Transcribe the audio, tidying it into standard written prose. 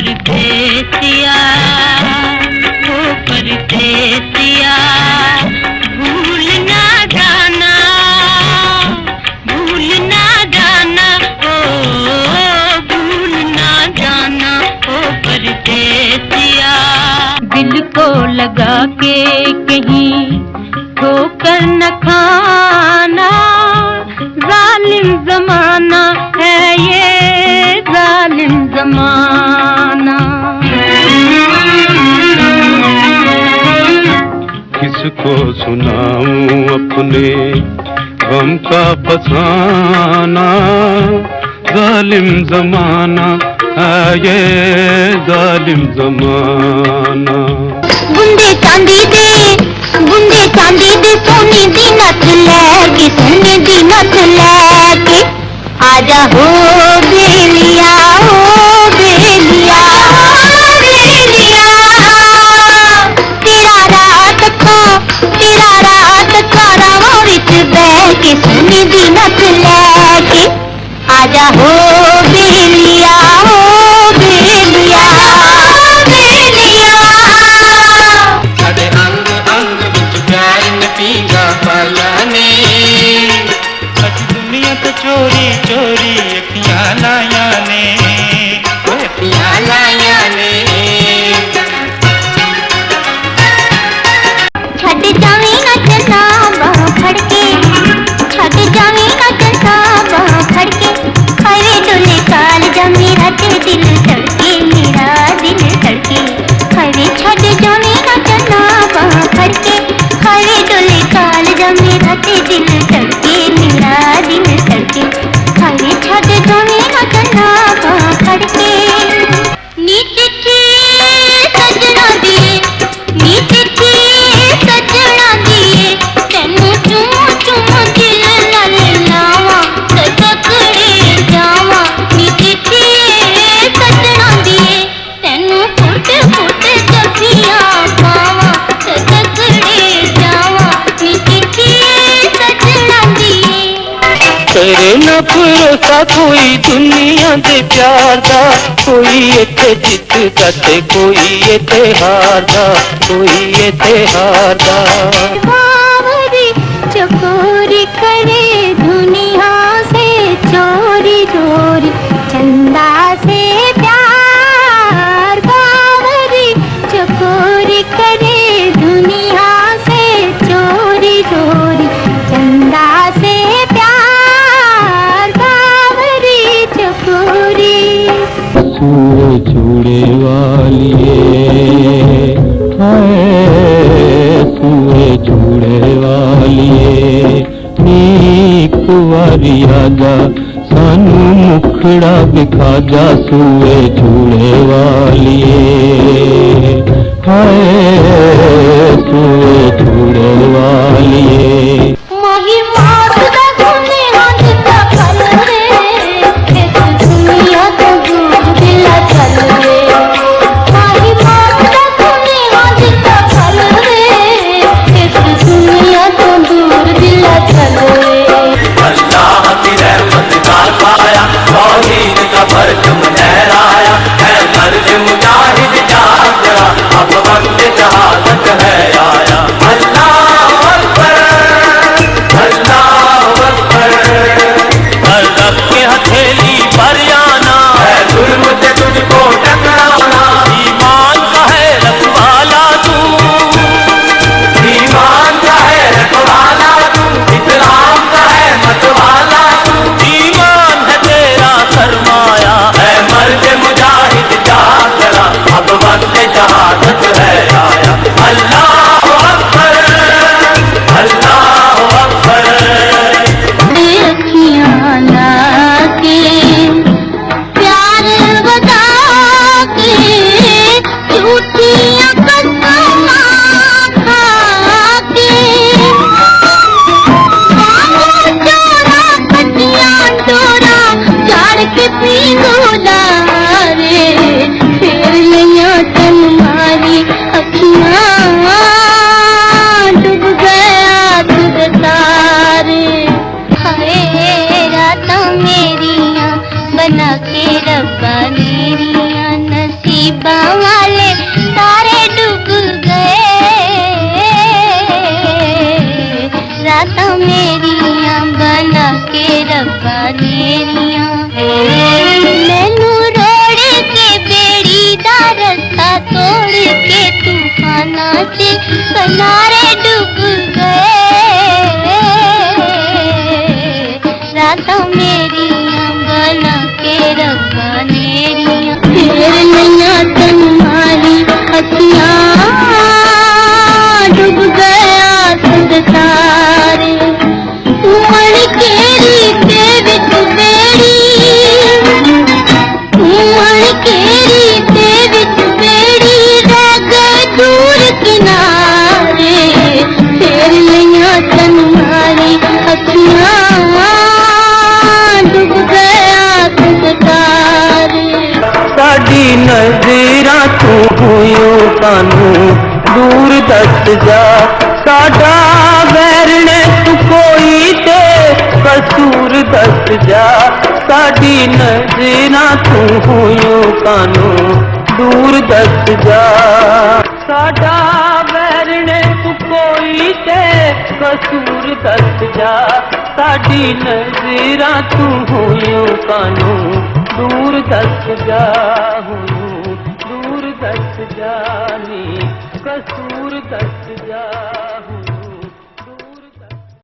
परदेसिया ओ परदेसिया भूल ना जाना ओ भूल ना जाना ओ परदेसिया दिल को लगा के कहीं ठोकर न खाना जालिम जमाना है ये जालिम जमाना किसको सुनाऊं अपने गम का फसाना जालिम जमाना है ये जालिम जमाना बुंदे चांदी दे सोने दी नथ लैके सोने दी नथ लैके आजा हो बेलिया तेरा रात का रावां विच बह के सोने दी नथ लैके आजा हो बेलिया साडे अंग अंग विच प्यार ने पींगा पालने अज दुनिया तो चोरी चोरी अखियां लाया ने अखियां लाया ने छड़ जावे ना चन्ना बाह फड़ के छड़ जावे ना चन्ना बाह फड़ के हरे डोले काल जा मेरा दिल धड़के मेरा दिल धड़के हरे छड़ जावे ना चन्ना बाह फड़ के हरे डोले काल जा मेरा दिल धड़के मेरा दिल धड़के हरे छड़ जावे ना चन्ना बाह फड़ के नी चिट्ठी सजना दिए नी चिट्ठी सजना दिए तेनू चुम चुम दिल नाल लावा सजकड़े जावा नी चिट्ठी सजना दिए तेनू फुट फुट जफियां पावा सजकड़े जावा नी चिट्ठी सजना दिए तेरे न भरोसा कोई दुनिया दे प्यार दा कोई इत्थे जितदा ते कोई इत्थे हारदा कोई इत्थे हारदा बावरी चकोरी करे दुनिया से चोरी चोरी चंदा से प्यार बावरी चकोरी करे दुनिया से चोरी चोरी चंदा से प्यार बावरी चकोरी सूए चूड़े वालिए हाय सूए चूड़े वालिए नी कुवारी आजा सानू मुखड़ा दिखा जा सूए चूड़े वालिए हाय सूए चूड़े वालिए माही मात दा सोने हाथ दा फल रे इस दुनिया तो दूर दिला चल रे माही मात दा सोने हाथ दा फल रे इस दुनिया तो दूर दिला चल रे अल्लाह की रहमत नाल पाया तौहीद का परचम लहराया है मर्द मुजाहिद जागरा अब वक्त शहादत है आया अल्लाह अकबर ਸਾਡੀ ਨਜ਼ਰਾਂ ਤੂੰ ਹੋਇਓ ਕਾਨੂੰ ਦੂਰ ਦੱਸ ਜਾ ਸਾਡਾ ਵੈਰਣੇ ਤੂੰ ਕੋਈ ਤੇ ਕਸੂਰ ਦੱਸ ਜਾ ਸਾਡੀ ਨਜ਼ਰਾਂ ਤੂੰ ਹੋਇਓ ਕਾਨੂੰ ਦੂਰ ਦੱਸ ਜਾ ਸਾਡਾ ਵੈਰਣੇ ਤੂੰ ਕੋਈ ਤੇ ਕਸੂਰ ਦੱਸ ਜਾ ਸਾਡੀ ਨਜ਼ਰਾਂ ਤੂੰ ਹੋਇਓ ਕਾਨੂੰ ਦੂਰ ਦੱਸ ਜਾ ਦੂਰ ਦੱਸ ਜਾ ਨੀ ਕਸੂਰ ਦੱਸ